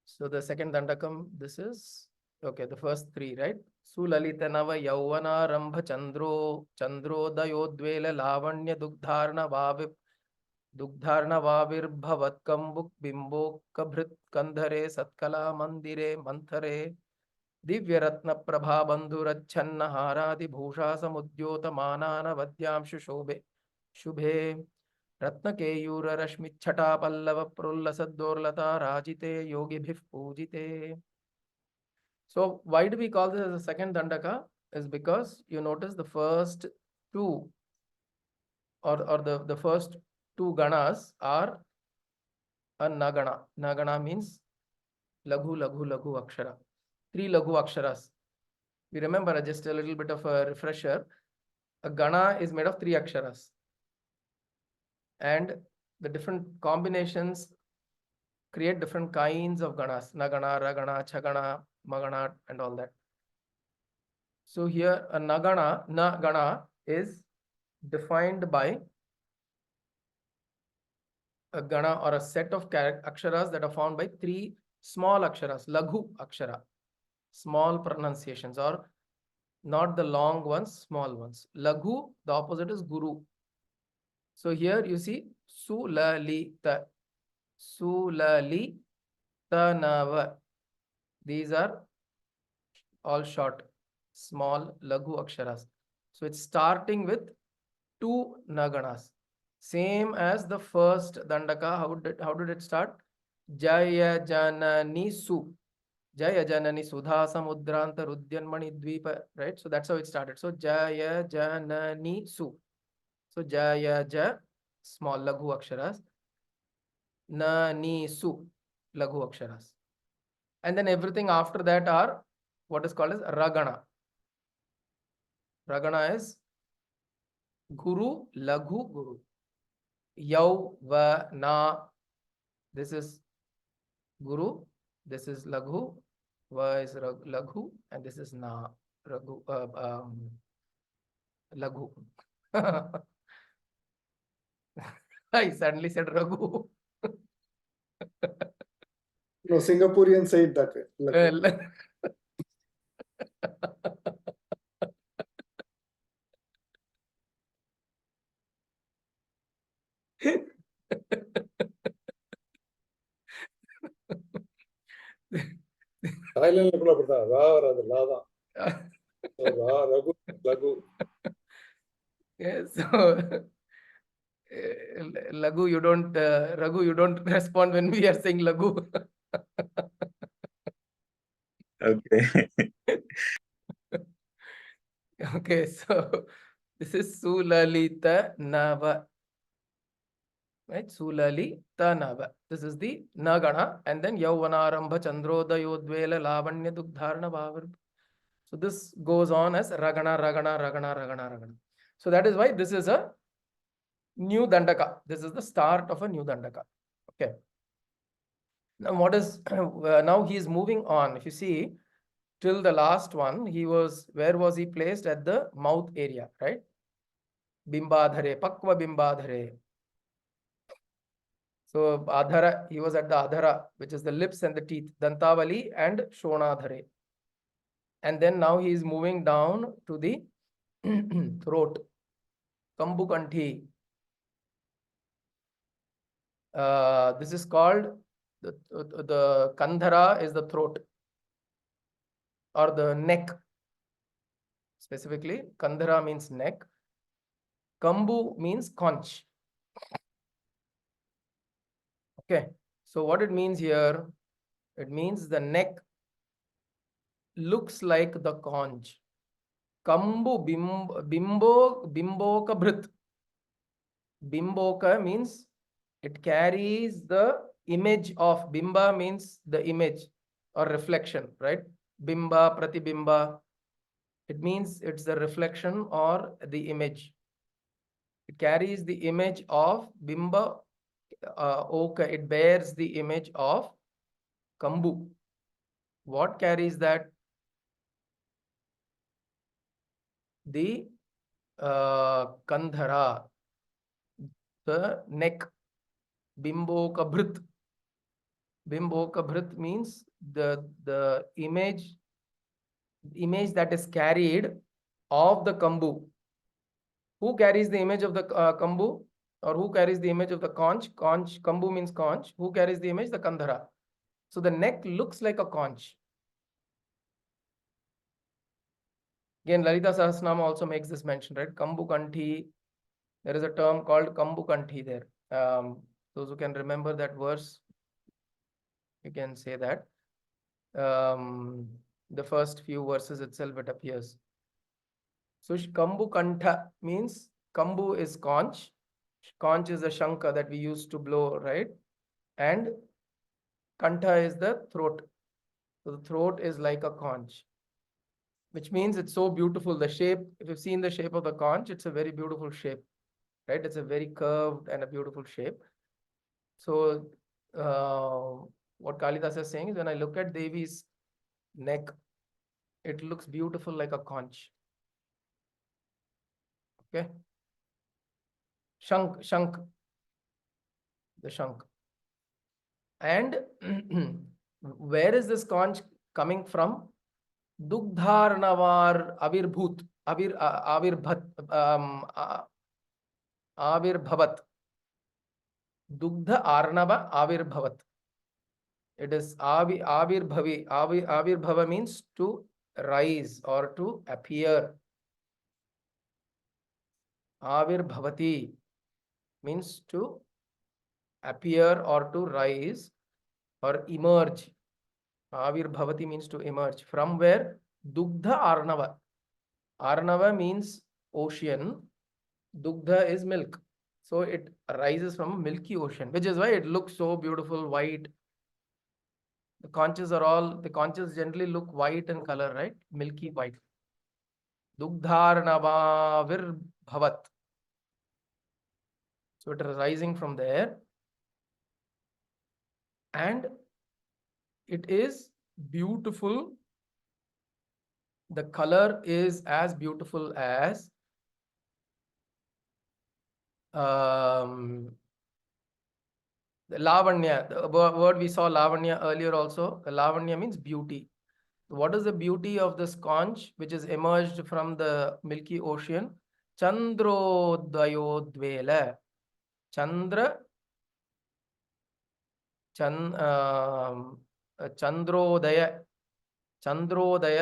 So the second Dandakam, this is, okay, the first three, right? Sulalitanava Yauvana Rambha Chandrodayodvela Lavanya Dugdharna Vavirbhavat Kambuk Bimbo Kabrit Kandhare Satkala Mandire Manthare Divyaratna Prabha Bandhurachanna Haradi Bhusha Samudyota Manana Vadyamshu Shubhe रत्नकेयूर रश्मिच्छटा Pallav प्रोल्लसद्दोर्लता राजिते योगिभिः पूजिते. So why do we call this as a second Dandaka? Is because you notice the first two or the first two ganas are a nagana. Nagana means laghu, laghu, laghu akshara. Three laghu aksharas. We remember, just a little bit of a refresher. A gana is made of three aksharas. And the different combinations create different kinds of ganas, nagana, ragana, chagana, magana, and all that. So here a nagana is defined by a gana or a set of aksharas that are formed by three small aksharas, laghu akshara, small pronunciations, or not the long ones, small ones. Laghu, the opposite is guru. So here you see sulalita, sulalitanava. These are all short, small laghu aksharas. So it's starting with two naganas. Same as the first dandaka. How did it start? Jaya Janani Su. Jaya Janani Sudha Samudranta Rudyanmani Dvipa. Right? So that's how it started. So Jaya Janani Su. So Jaya Ja, small laghu aksharas. Nani Su, laghu aksharas. And then everything after that are what is called as Ragana. Ragana is Guru, Laghu, Guru. Yau, Va, Na. This is Guru. This is Laghu. Va is Laghu. And this is Na. Raghu, Laghu. I suddenly said Raghu. No, Singaporean say it that way. Well, Thailand கூட அப்படிதான் ரா வராது லா தான் ரா ரகு லகு. yes, so Lagu, you don't Raghu, you don't respond when we are saying Lagu. Okay. Okay, so this is Sulalita Nava. Right? Sulalita Nava. This is the Nagana. And then Yauvanarambha Chandrodayodvela Lavanya Dugdharna Bhavar. So this goes on as Ragana, Ragana, Ragana, Ragana, Ragana. So that is why this is a new Dandaka. This is the start of a new Dandaka. Okay. Now what is, now he is moving on. If you see, till the last one, where was he placed? At the mouth area, right? Bimbadhare, Pakva Bimbadhare. So Adhara, he was at the Adhara, which is the lips and the teeth, Dantavali and Shonadhare. And then now he is moving down to the throat, Kambukanthi. This is called, the Kandhara is the throat or the neck. Specifically, Kandhara means neck. Kambu means conch. Okay, so what it means here, it means the neck looks like the conch. Kambu bimboka bhrit. Bimboka means it carries the image of, bimba means the image or reflection, right? Bimba, pratibimba. It means it's the reflection or the image. It carries the image of bimba. Okay, it bears the image of Kambu. What carries that? The Kandhara, the neck. Bimbokabhrit. Bimbokabhrit means the image that is carried of the kambu. Who carries the image of the kambu? Or who carries the image of the conch? Conch, kambu means conch. Who carries the image? The kandhara. So the neck looks like a conch. Again, Lalita Sahasranama also makes this mention, right? Kambu kanthi. There is a term called kambu kanthi there. Those who can remember that verse, you can say that. The first few verses itself it appears. So kambu kantha means kambu is conch. Conch is the shanka that we used to blow, right? And kantha is the throat. So the throat is like a conch, which means it's so beautiful. The shape, if you've seen the shape of the conch, it's a very beautiful shape, right? It's a very curved and a beautiful shape. So what Kalidas is saying is, when I look at Devi's neck, it looks beautiful like a conch. Okay. Shank, the shank. And where is this conch coming from? Dugdharnavar avirbhut, avirbhavat. Dugdha arnava avirbhavat. It is avirbhavi. Avirbhava means to rise or to appear. Avirbhavati means to appear or to rise or emerge. Avirbhavati means to emerge. From where? Dugdha arnava. Arnava means ocean. Dugdha is milk. So it rises from a milky ocean, which is why it looks so beautiful, white. The conches generally look white in color, right? Milky white. Dugdharnava virbhavat. So it is rising from there. And it is beautiful. The color is as beautiful as the lavanya. The word we saw lavanya earlier also. The lavanya means beauty. What is the beauty of this conch which is emerged from the milky ocean? Chandrodayodvela. Chandrodaya,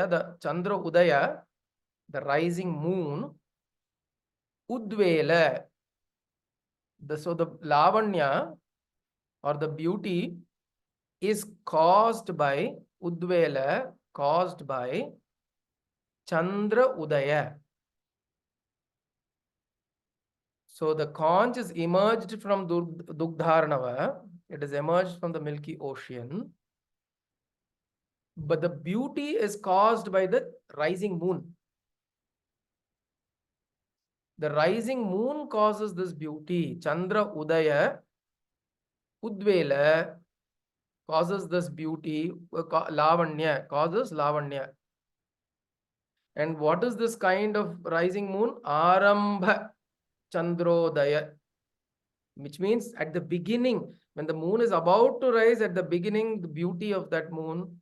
the Chandra Udaya, the rising moon. Udvela. So the lavanya or the beauty is caused by Udvela, caused by Chandra Udaya. So the conch is emerged from Dugdharnava. It is emerged from the Milky Ocean. But the beauty is caused by the rising moon. The rising moon causes this beauty. Chandra Udaya, Udvela causes this beauty. Lavanya causes lavanya. And what is this kind of rising moon? Arambha Chandrodaya, which means at the beginning, when the moon is about to rise, at the beginning, the beauty of that moon.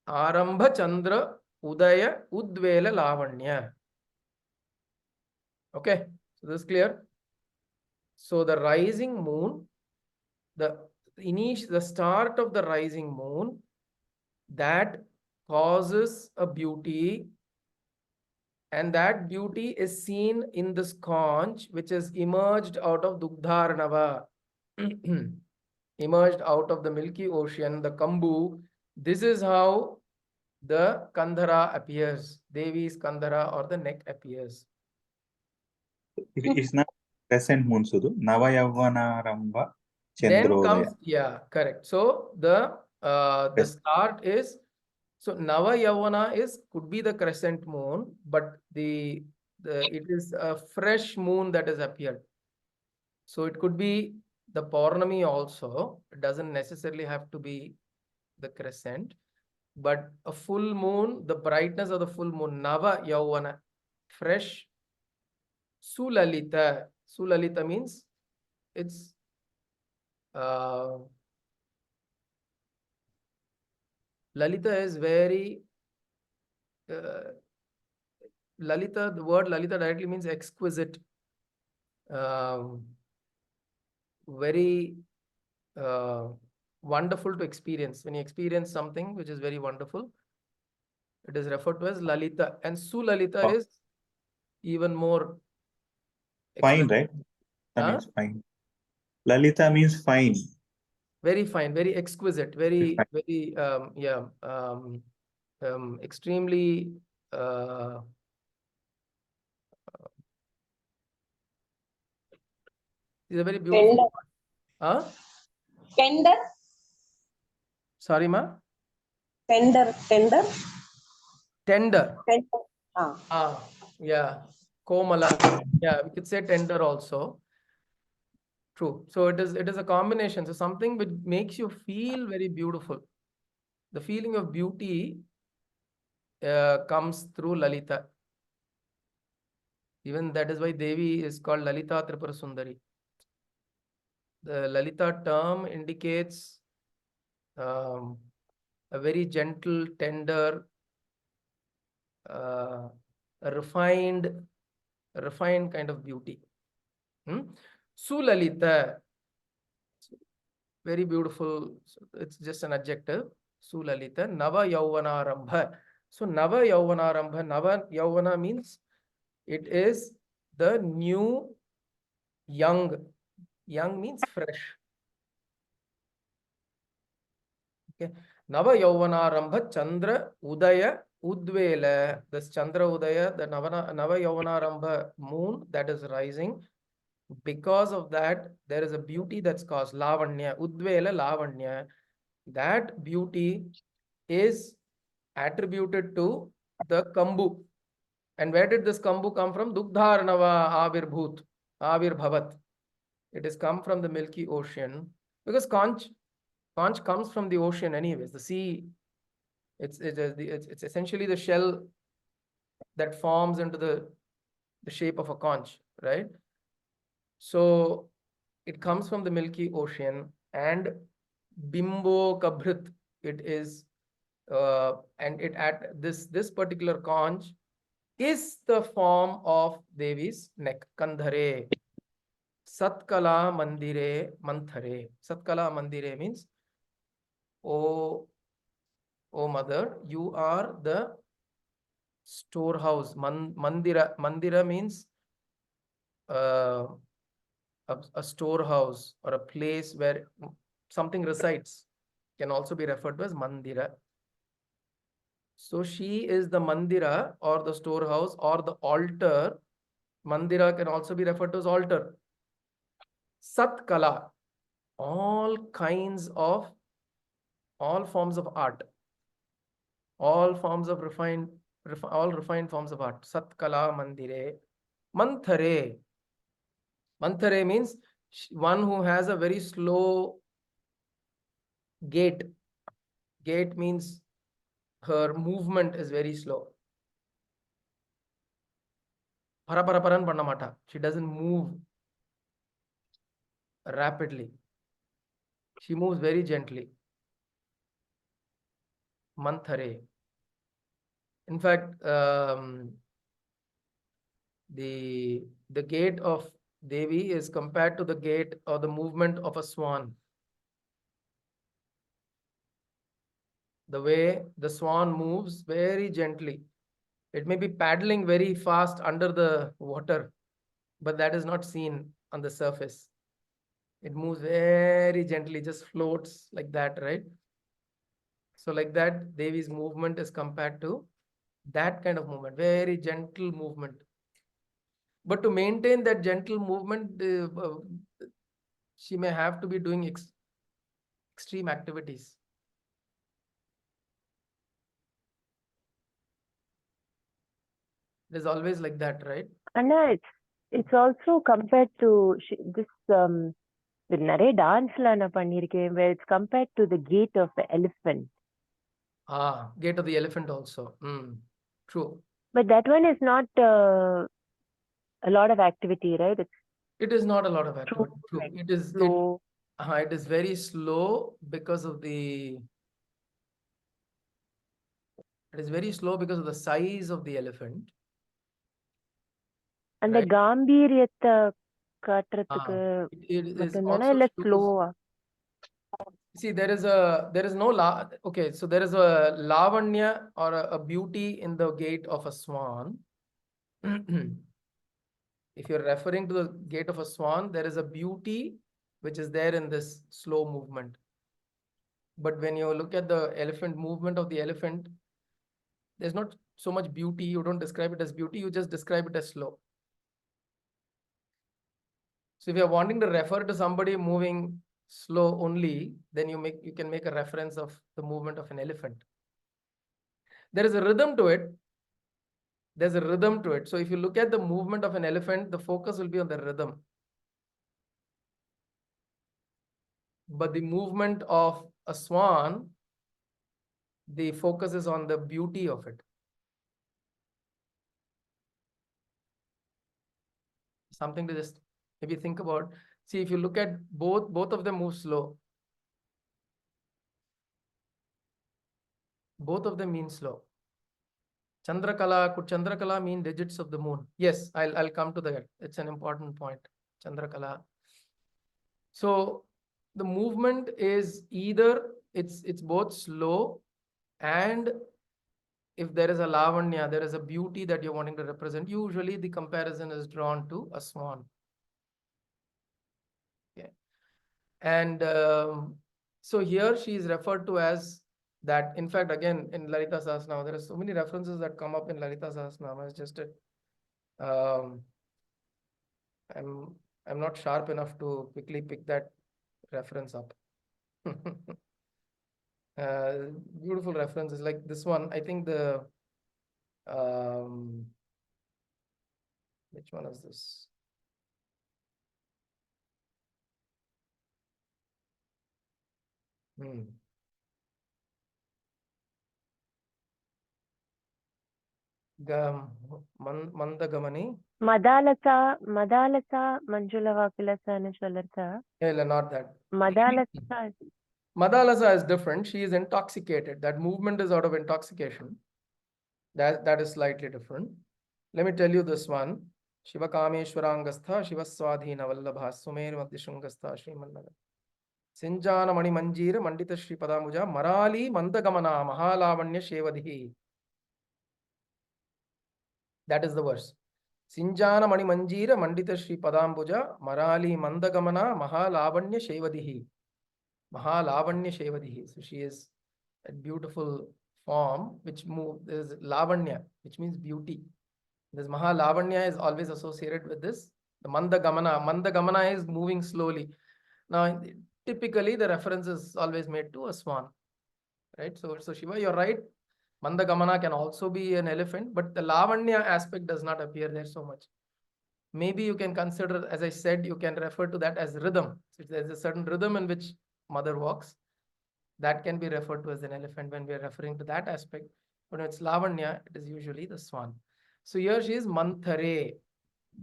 Arambha Chandra Udaya Udvela Lavanya. Okay, so this is clear. So the rising moon, the start of the rising moon, that causes a beauty, and that beauty is seen in this conch which is emerged out of Dugdharnava, emerged out of the Milky Ocean, the Kambu. This is how the Kandhara appears, Devi's Kandhara or the neck appears. It's not crescent moon, Sudhu. Navayavvanarambha Then Chandrodaya. comes, yeah, correct. So the start is, so Nava Yavana could be the crescent moon, but it is a fresh moon that has appeared. So it could be the Paurnami also. It doesn't necessarily have to be the crescent, but a full moon, the brightness of the full moon, Nava Yavana, fresh. Sulalita. Sulalita means it's uh, Lalita is very Lalita, the word Lalita directly means exquisite. Very wonderful to experience. When you experience something which is very wonderful, it is referred to as Lalita. And Sulalita Oh. is even more Fine, expressive. right? That Huh? means fine. Lalita means fine. Very fine, very exquisite, very, Fine. very, extremely, is a very beautiful. Tender. Huh? Tender. Sorry, ma? Tender. Tender. Tender. Tender. Yeah. Komala. Yeah, we could say tender also. True. So it is a combination. So something which makes you feel very beautiful. The feeling of beauty comes through Lalita. Even that is why Devi is called Lalita Tripura Sundari. The Lalita term indicates a very gentle, tender, a refined kind of beauty. Sulalita, very beautiful. It's just an adjective. Sulalita, Nava Yauvanarambha. So Nava Yauvanarambha, Nava Yauvana means it is the new young. Young means fresh. Okay. Nava Yauvanarambha Chandra Udaya Udvela. This Chandra Udaya, the Nava Yauvanarambha moon that is rising. Because of that, there is a beauty that's caused Lavanya, Udvela Lavanya. That beauty is attributed to the Kambu. And where did this Kambu come from? Dugdharnava Avirbhut, Avirbhavat. It has come from the Milky Ocean because conch comes from the ocean anyways. The sea, it's essentially the shell that forms into the shape of a conch, right? So it comes from the Milky Ocean, and Bimbo Kabrit, it is, and it at this particular conch is the form of Devi's neck, Kandhare. Satkala Mandire Manthare. Satkala Mandire means, oh mother, you are the storehouse. Mandira means a storehouse or a place where something resides. Can also be referred to as Mandira. So she is the Mandira or the storehouse or the altar. Mandira can also be referred to as altar. Satkala, all forms of art, all refined forms of art. Satkala Mandire. Manthare. Manthare means one who has a very slow gait. Gait means her movement is very slow. Paraparaparan panna mata. She doesn't move rapidly. She moves very gently. Manthare. In fact, the gait of Devi is compared to the gait or the movement of a swan. The way the swan moves very gently. It may be paddling very fast under the water, but that is not seen on the surface. It moves very gently, just floats like that, right? So like that, Devi's movement is compared to that kind of movement, very gentle movement. But to maintain that gentle movement, she may have to be doing extreme activities. It is always like that, right? Anna, it's also compared to this the நிறைய டான்ஸ்ல நான் பண்ணிருக்கேன் where it's compared to the gait of the elephant. Gait of the elephant also. True. But that one is not a lot of activity, right? It is not a lot of activity. True, True. like It is slow. it is very slow because of the size of the elephant. அந்த Right. காம்பீரியத்தை காட்டுறதுக்கு It is மட்டும்தானே also இல்ல shows. ஸ்லோவா? See, there is no okay, so there is a lavanya or a beauty in the gait of a swan. If you're referring to the gait of a swan, there is a beauty which is there in this slow movement. But when you look at the elephant movement of the elephant, there's not so much beauty. You don't describe it as beauty, you just describe it as slow. So if you're wanting to refer to somebody moving slow only, then you can make a reference of the movement of an elephant. There is a rhythm to it. There's a rhythm to it. So if you look at the movement of an elephant, the focus will be on the rhythm. But the movement of a swan, the focus is on the beauty of it. Something to just maybe think about. See, if you look at both of them move slow. Both of them mean slow. Chandrakala, could Chandrakala mean digits of the moon? Yes, I'll come to that. It's an important point. Chandrakala. So the movement is either it's both slow, and if there is a lavanya, there is a beauty that you're wanting to represent. Usually the comparison is drawn to a swan. Okay. And so here she is referred to as that. In fact, again, in Lalita Sahasranama, there are so many references that come up in Lalita Sahasranama. It's just I'm not sharp enough to quickly pick that reference up. Beautiful references like this one. I think the which one is this? Mandagamani. Madalasa Manjula வாக்குலசான்னு சொல்லறதா? Not that. Madalasa. Madalasa is different. She is intoxicated. That movement is out of intoxication. That is slightly different. Let me tell you this one. Shiva Kameshwarangastha, Shiva Swadhina Vallabha, Sumer Madhyashungastha, Srimannaga. Sinjana Mani Manjira, Mandita Shri Padamuja, Marali Mandagamana, Mahalavanya Shevadhi. That is the verse. Sinjana Mani Manjira, Mandita Shri Padambuja, Marali Mandagamana, Mahalavanya Shevadhi. Mahalavanya Shevadihi. So she is a beautiful form which moves. There's Lavanya, which means beauty. This Mahalavanya is always associated with this. The Mandagamana. Mandagamana is moving slowly. Now, typically the reference is always made to a swan. Right? So Shiva, you're right. Mandagamana can also be an elephant, but the Lavanya aspect does not appear there so much. Maybe you can consider, as I said, you can refer to that as rhythm. So there's a certain rhythm in which mother walks. That can be referred to as an elephant when we are referring to that aspect. But when it's Lavanya, it is usually the swan. So here she is Manthare.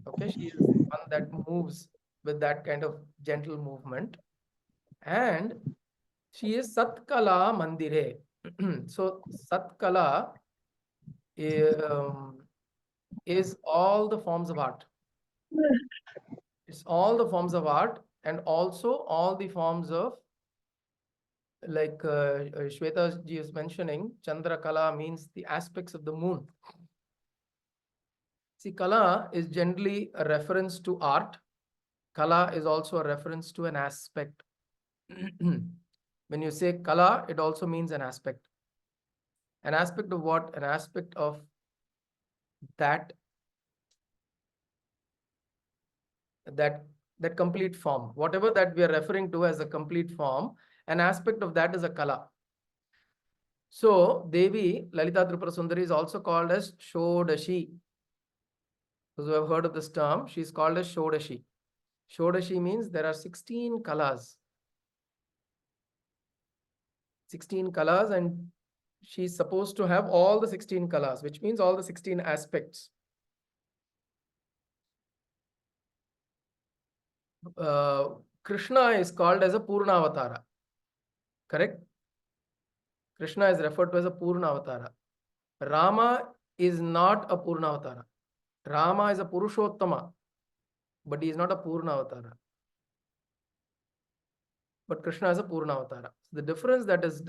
Okay, she is one that moves with that kind of gentle movement. And she is Satkala Mandire. So Satkala is all the forms of art. It's all the forms of art, and also all the forms of, like Shweta ji is mentioning, Chandra Kala means the aspects of the moon. See, Kala is generally a reference to art. Kala is also a reference to an aspect. When you say Kala, it also means an aspect. An aspect of what? An aspect of that complete form. Whatever that we are referring to as a complete form, an aspect of that is a Kala. So, Devi, Lalita Tripura Sundari, is also called as Shodashi. Those who have heard of this term, she is called as Shodashi. Shodashi means there are 16 kalas. 16 kalas, and she is supposed to have all the 16 kalas, which means all the 16 aspects. Krishna is called as a Purnavatara. Correct? Krishna is referred to as a Purnavatara. Rama is not a Purnavatara. Rama is a Purushottama, but he is not a Purnavatara. But Krishna is a Purnavatara. So the difference that is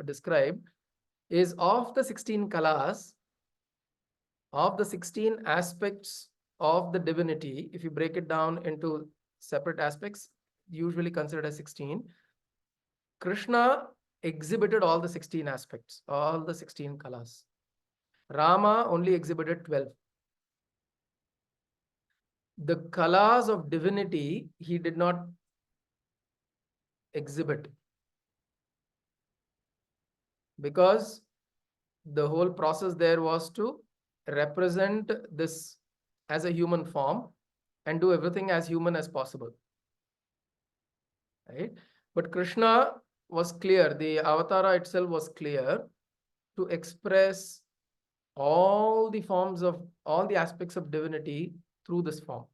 described is of the 16 kalas, of the 16 aspects of the divinity. If you break it down into separate aspects, usually considered as 16, Krishna exhibited all the 16 aspects, all the 16 kalas. Rama only exhibited 12. The kalas of divinity he did not exhibit, because the whole process there was to represent this as a human form and do everything as human as possible, right? But Krishna was clear, the avatara itself was clear to express all the forms of all the aspects of divinity through this form.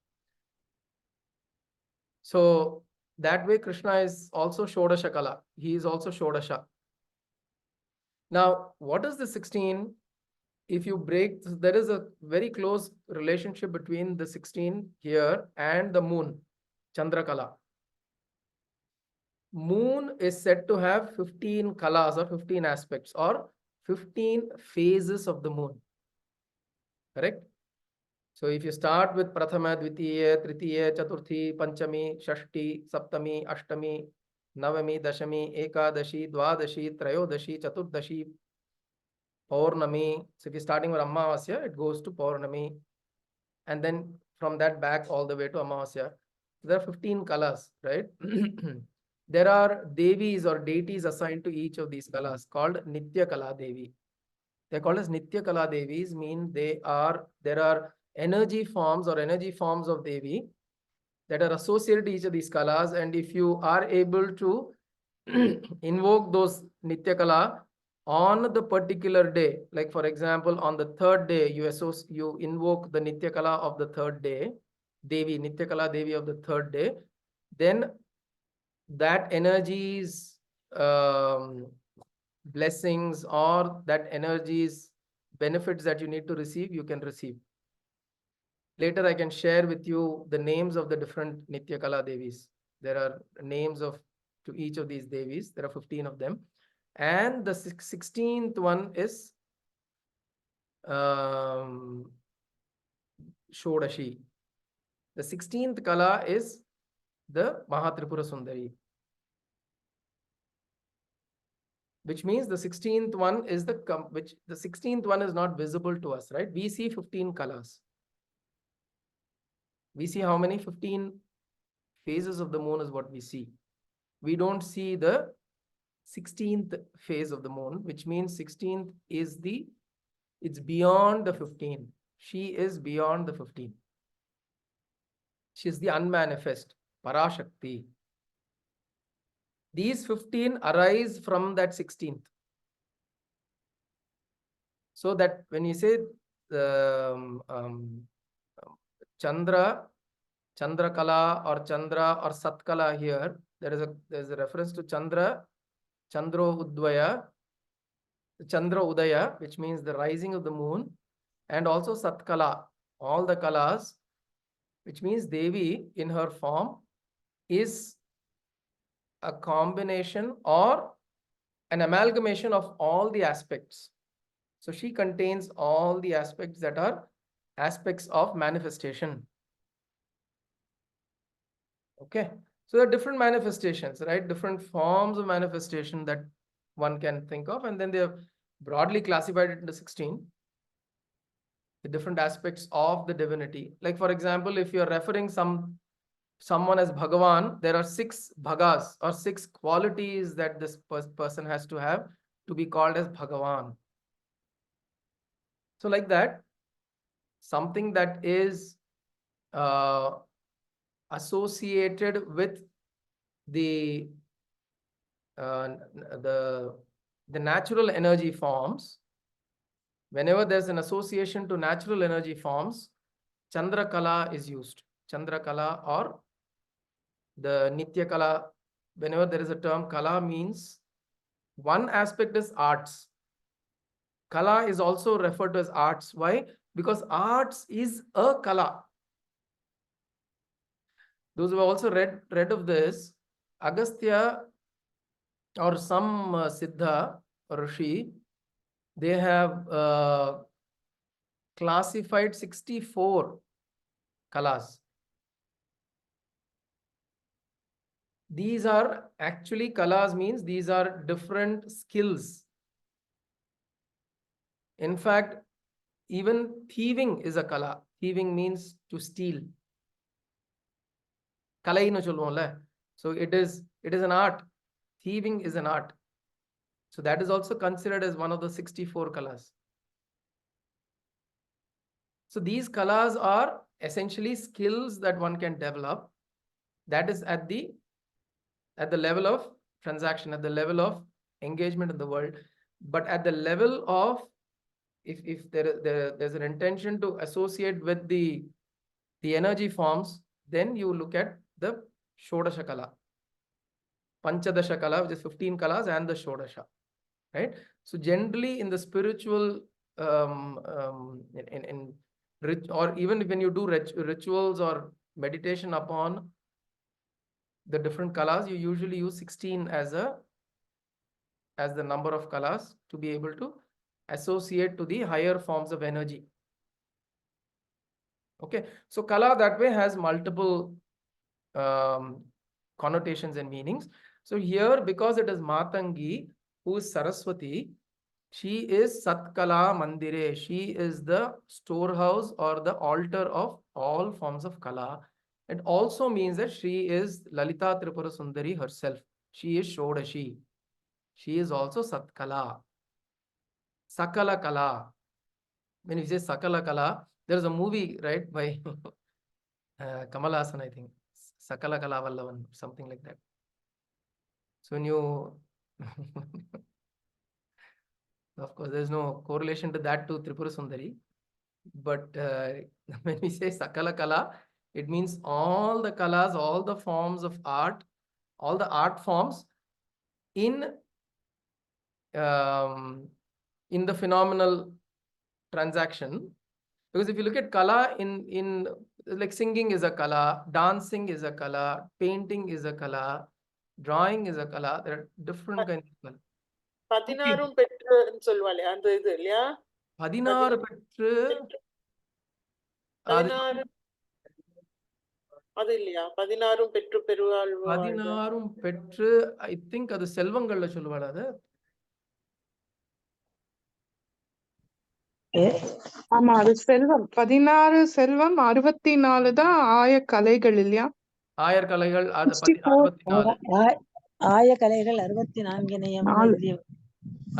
So that way Krishna is also Shodasha Kala. He is also Shodasha. Now, what is the 16? If you break, there is a very close relationship between the 16 here and the moon, Chandrakala. Moon is said to have 15 kalas or 15 aspects or 15 phases of the moon. Correct? So if you start with Prathama, Dvitiya, Tritiya, Chaturthi, Panchami, Shashti, Saptami, Ashtami, Navami, Dashami, Ekadashi, Dwadashi, Trayodashi, Chaturdashi, Paurnami. So if you're starting with Amavasya, it goes to Paurnami. And then from that back all the way to Amavasya. There are 15 kalas, right? There are Devis or deities assigned to each of these kalas called Nitya Kala Devi. They're called as Nitya Kala Devis, mean there are energy forms or energy forms of Devi that are associated to each of these kalas. And if you are able to invoke those Nitya Kala on the particular day, like for example, on the third day, you invoke the Nitya Kala of the third day, Devi, Nitya Kala Devi of the third day, then that energy's blessings or that energy's benefits that you need to receive, you can receive. Later, I can share with you the names of the different Nitya Kala Devis. There are names to each of these Devis. There are 15 of them. And the 16th one is Shodashi. The 16th Kala is the Mahatripura Sundari. Which means the 16th one is the 16th one is not visible to us, right? We see 15 colors. We see how many? 15 phases of the moon is what we see. We don't see the 16th phase of the moon, which means 16th is it's beyond the 15. She is beyond the 15. She is the unmanifest, Parashakti. These 15 arise from that 16th. So that when you say Chandra Kala or Chandra or Satkala here, there's a reference to Chandra, Chandro Udvaya, Chandra Udaya, which means the rising of the moon, and also Satkala, all the Kalas, which means Devi in her form is a combination or an amalgamation of all the aspects. So she contains all the aspects that are aspects of manifestation. Okay, so there are different manifestations, right? Different forms of manifestation that one can think of, and then they have broadly classified it into 16. The different aspects of the divinity. Like for example, if you're referring someone as Bhagavan, there are 6 bhagas or 6 qualities that this person has to have to be called as Bhagavan. So like that, something that is associated with the natural energy forms. Whenever there's an association to natural energy forms, Chandra Kala is used. Chandra Kala or the Nitya Kala, whenever there is a term Kala means one aspect is arts. Kala is also referred to as arts. Why? Because arts is a Kala. Those who have also read of this, Agastya or some Siddha or Rishi, they have classified 64 Kalas. These are actually Kalas means these are different skills. In fact, even thieving is a Kala. Thieving means to steal. Kalainu solluvom. So it is an art. Thieving is an art. So that is also considered as one of the 64 Kalas. So these Kalas are essentially skills that one can develop. That is at the level of transaction, at the level of engagement in the world. But at the level of, if there's an intention to associate with the energy forms, then you look at the Shodasha Kala, Panchadasha Kala, which is 15 Kalas, and the Shodasha, right? So generally in the spiritual, or even when you do rituals or meditation upon the different Kalas, you usually use 16 as the number of Kalas to be able to associate to the higher forms of energy. Okay, so Kala that way has multiple connotations and meanings. So here, because it is Matangi, who is Saraswati, she is Satkala Mandire. She is the storehouse or the altar of all forms of Kala. It also means that she is Lalita Tripura Sundari herself. She is Shodashi. She is also Satkala. Sakala Kala. When you say Sakala Kala, there is a movie, right, by Kamal Hassan, I think. Sakala Kala Vallavan, something like that. So when you, of course, there's no correlation to that to Tripura Sundari. But when we say Sakala Kala, it means all the Kalas, all the forms of art, all the art forms in the phenomenal transaction. Because if you look at Kala in like singing is a Kala, dancing is a Kala, painting is a Kala, drawing is a Kala. There are different kinds of Kala. 16 பெற்றுன்னு சொல்லுவாளே அந்த இது இல்லையா? 16 பெற்று 16 அது இல்லையா? 16 பெற்று பெருவாள் 16 பெற்று, I think அது செல்வங்கள்ல சொல்லுவாள். அது ஆமா, அது செல்வம். 16 செல்வம், 64 தான் ஆயக்கலைகள் இல்லையா? ஆயர்கலைகள் அது 64 64. ஆயக்கலைகள் 64 இணையம்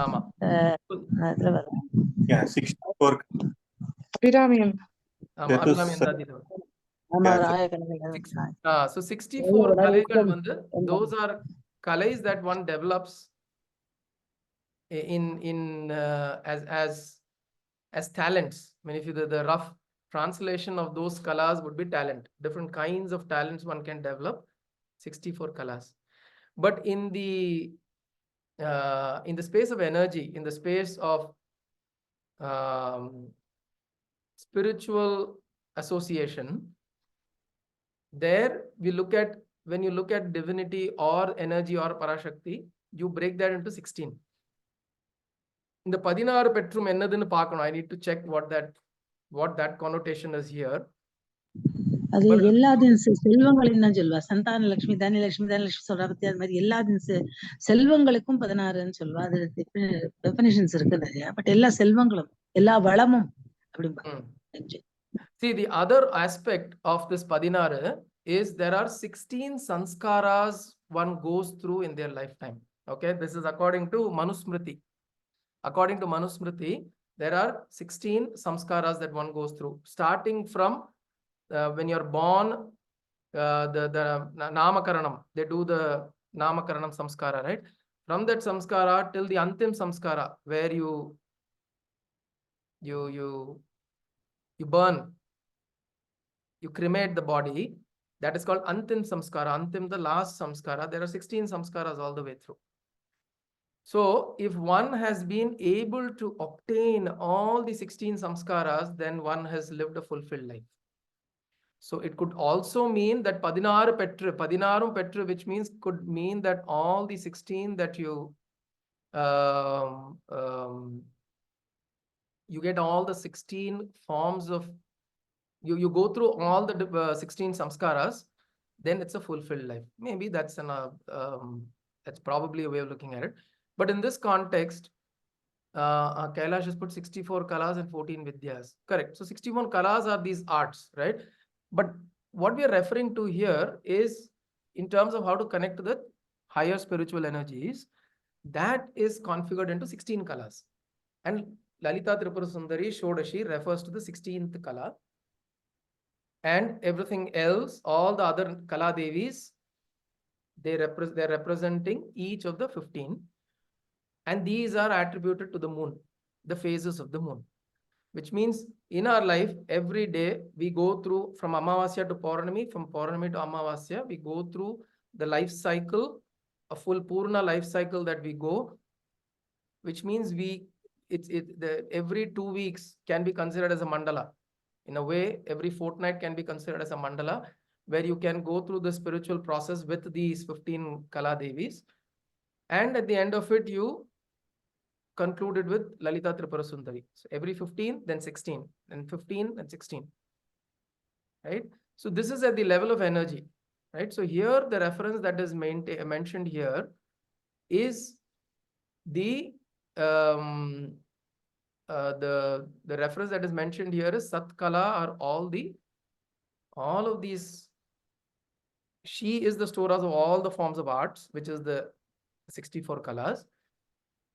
ஆமா. அதுல வரும். Yeah, 64. அபிராமியம். ஆமா, அபிராமியம் தான் இது. ஆமா, Yeah, ஆயக்கலைகள் 64. So 64 கலைகள் வந்து those are கலைஸ் that one develops in as talents. I mean, if you the rough translation of those kalas would be talent. Different kinds of talents one can develop. 64 kalas. But in the space of energy, in the space of spiritual association, there we look at, when you look at divinity or energy or Parashakti, you break that into 16. இந்த 16 பெற்றும் என்னதுன்னு பார்க்கணும். I need to check what that connotation is here. அது எல்லாத்தையும் செல்வங்களையும் தான் சொல்லுவா. சந்தான லட்சுமி, தனலட்சுமி, தனலட்சுமி சொல்றா பத்தி, அது மாதிரி எல்லாத்தையும் செல்வங்களுக்கும் 16ன்னு சொல்லுவா. அது டெஃபினிஷன்ஸ் இருக்கு நிறையா. பட் எல்லா செல்வங்களும், எல்லா வளமும் அப்படின்பா. See, the other aspect of this 16 is there are 16 sanskaras one goes through in their lifetime. Okay, this is according to Manusmriti. According to Manusmriti, there are 16 samskaras that one goes through, starting from when you're born, the namakaranam, they do the namakaranam samskara, right? From that samskara till the antim samskara, where you burn, you cremate the body. That is called Antim Samskara. Antim, the last Samskara. There are 16 Samskaras all the way through. So if one has been able to obtain all the 16 Samskaras, then one has lived a fulfilled life. So it could also mean that Padinaru Petru, which means could mean that all the 16 that you get all the 16 forms of, you go through all the 16 samskaras, then it's a fulfilled life. Maybe that's that's probably a way of looking at it. But in this context, Kailash has put 64 kalas and 14 vidyas. Correct. So 61 kalas are these arts, right? But what we are referring to here is in terms of how to connect to the higher spiritual energies, that is configured into 16 kalas. And Lalita Tripura Sundari Shodashi refers to the 16th kala. And everything else, all the other Kala Devis, they're representing each of the 15. And these are attributed to the moon, the phases of the moon. Which means in our life, every day we go through from Amavasya to Purnami, from Purnami to Amavasya, we go through the life cycle, a full Purna life cycle that we go, which means every 2 weeks can be considered as a mandala. In a way, every fortnight can be considered as a mandala, where you can go through the spiritual process with these 15 Kala Devis. And at the end of it, you concluded with Lalita Tripura Sundari. So every 15, then 16, then 15, and 16. Right? So this is at the level of energy. Right? So here, the reference that is mentioned here is the reference that is mentioned here is Satkala, or all of these. She is the storehouse of all the forms of arts, which is the 64 kalas.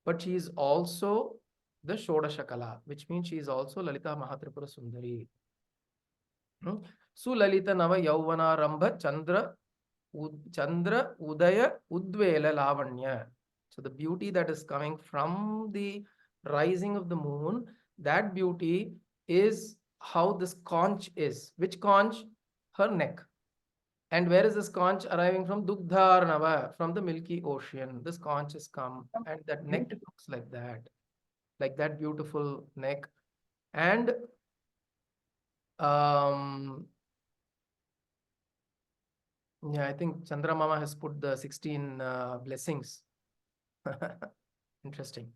But she is also the Shodasha Kala, which means she is also Lalita Mahatripura Sundari. Sulalita Nava Yauvana Rambha Chandra Udaya Udvela Lavanya. So the beauty that is coming from the rising of the moon, that beauty is how this conch is. Which conch? Her neck. And where is this conch arriving from? Dugdharnava, from the Milky Ocean. This conch has come, and that neck looks like that beautiful neck. And yeah, I think Chandra Mama has put the 16 blessings. Interesting.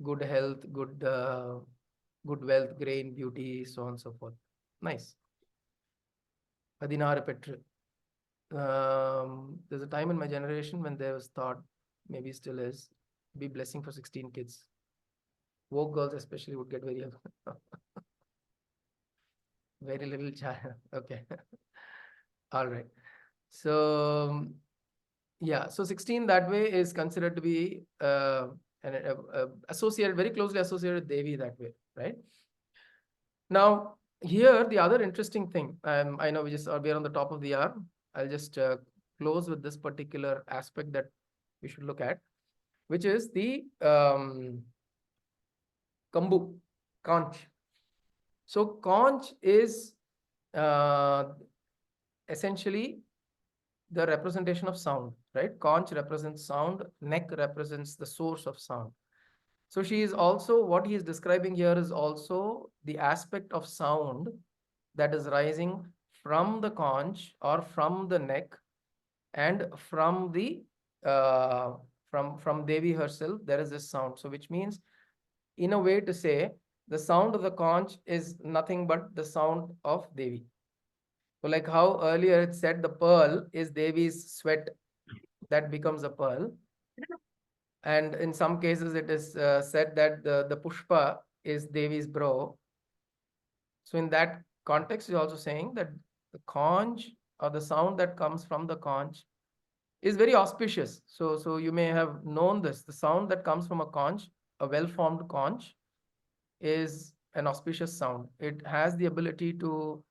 Good health, good wealth, grain, beauty, so on and so forth. Nice. Padinaru Petru. There's a time in my generation when there was thought, maybe still is, be blessing for 16 kids. Woke girls especially would get very very little child. Okay. All right. So yeah, so 16 that way is considered to be associated, very closely associated with Devi that way, right? Now, here, the other interesting thing, I know we are on the top of the hour. I'll just close with this particular aspect that we should look at, which is the Kambu, conch. So conch is essentially the representation of sound, right? Conch represents sound, neck represents the source of sound. So she is also, what he is describing here is also the aspect of sound that is rising from the conch or from the neck, and from the from Devi herself, there is this sound. So which means, in a way to say, the sound of the conch is nothing but the sound of Devi. So like how earlier it said the pearl is Devi's sweat that becomes a pearl. And in some cases it is said that the pushpa is Devi's brow. So in that context, is also saying that the conch, or the sound that comes from the conch, is very auspicious. So you may have known this. The sound that comes from a conch, a well-formed conch, is an auspicious sound. It has the ability to,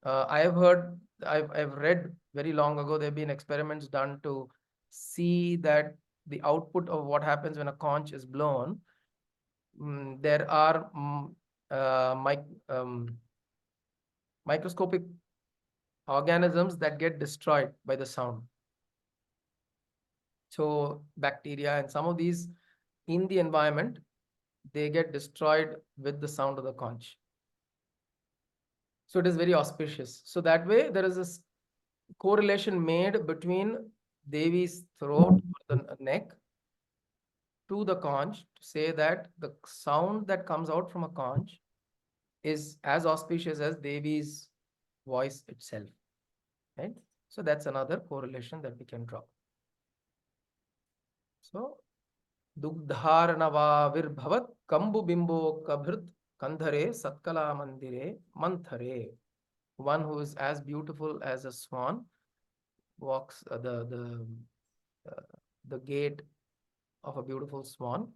I've read very long ago, there have been experiments done to see that the output of what happens when a conch is blown, there are microscopic organisms that get destroyed by the sound. So bacteria and some of these in the environment, they get destroyed with the sound of the conch. So it is very auspicious. So that way there is a correlation made between Devi's throat or the neck to the conch to say that the sound that comes out from a conch is as auspicious as Devi's voice itself. Right? So that's another correlation that we can draw. So Dugdharnavavirbhavat Kambu Bimbo Kabhrit Kandhare Satkala Mandire Manthare. One who is as beautiful as a swan walks the gate of a beautiful swan,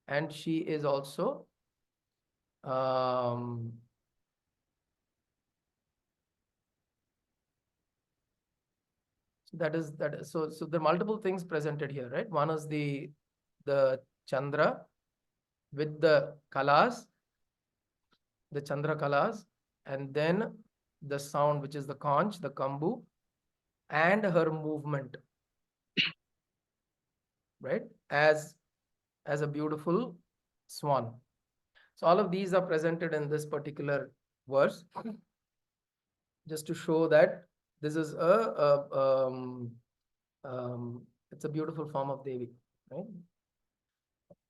and she is also that is so there are multiple things presented here, right? One is the Chandra with the kalas, the Chandra kalas, and then the sound, which is the conch, the kambu, and her movement, right? As a beautiful swan. So all of these are presented in this particular verse, just to show that this is it's a beautiful form of Devi, right?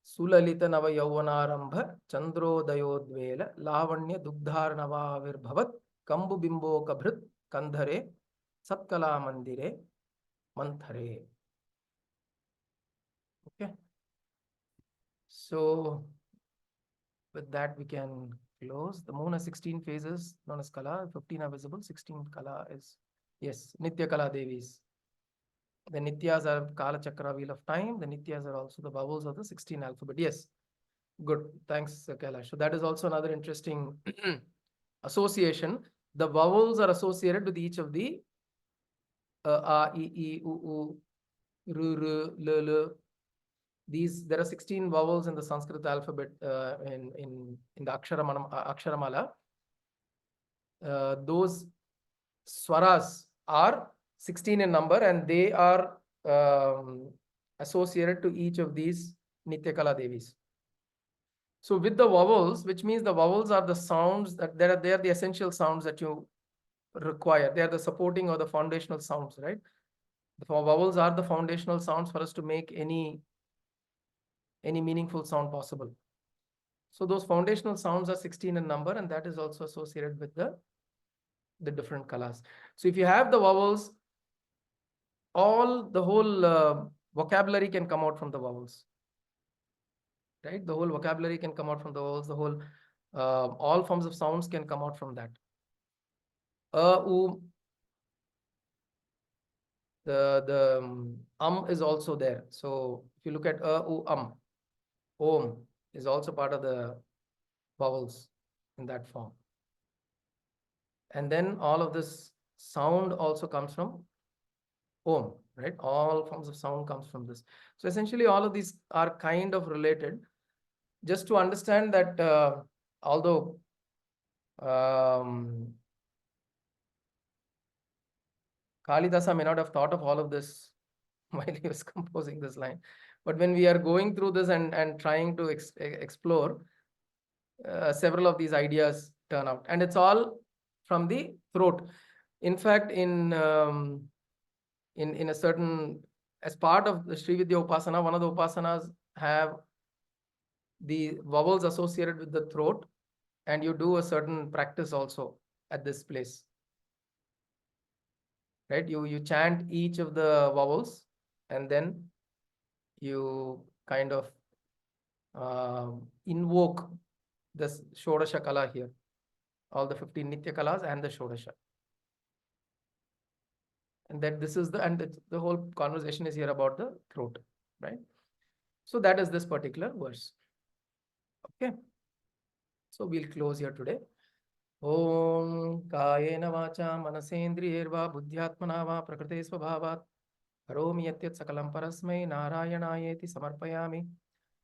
Sulalita nava yauvanarambha chandrodayodvela lavanya dugdharnavavirbhavat kambu bimbo kabhrit kandhare satkala mandire manthare. Okay. So with that we can close. The moon has 16 phases known as Kala, 15 are visible, 16 Kala is, yes, Nitya Kala Devis. The Nityas are Kala Chakra, wheel of time. The Nityas are also the vowels of the 16 alphabet. Yes, good. Thanks, Kailash. So that is also another interesting association. The vowels are associated with each of the A, I, I, U, R, R, L. These, there are 16 vowels in the Sanskrit alphabet in the Aksharamala. Those swaras are 16 in number, and they are associated to each of these Nityakala Devis. So with the vowels, which means the vowels are the sounds that they are the essential sounds that you require. They are the supporting or the foundational sounds, right? The vowels are the foundational sounds for us to make any meaningful sound possible. So those foundational sounds are 16 in number, and that is also associated with the different kalas. So if you have the vowels, the whole vocabulary can come out from the vowels, right? The whole vocabulary can come out from the vowels. The whole all forms of sounds can come out from that. The is also there. So if you look at om is also part of the vowels in that form. And then all of this sound also comes from om, right? All forms of sound comes from this. So essentially all of these are kind of related. Just to understand that although Kalidasa may not have thought of all of this while he was composing this line, but when we are going through this and trying to explore, several of these ideas turn out, and it's all from the throat. In fact, in a certain, as part of the Sri Vidya Upasana, one of the Upasanas have the vowels associated with the throat, and you do a certain practice also at this place, right? You chant each of the vowels, and then you kind of invoke this Shodasha Kala here, all the 15 Nitya Kalas and the Shodasha. And that this is the whole conversation is here about the throat, right? So that is this particular verse. Okay. So we'll close here today. Om Kayena Vacha Manasendriyerva Buddhyatmana Va Prakrite Svabhavat Karomi Yatyat Sakalam Parasmai Narayanayeti Samarpayami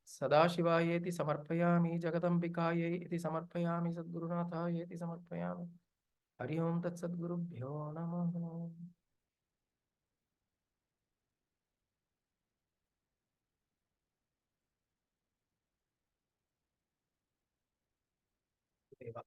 Sadashivayeti Samarpayami Jagadambikaye iti Samarpayami Sadgurunathayeti Samarpayami Hari ओम तत्सद्गुरुभ्यो नमः। देवा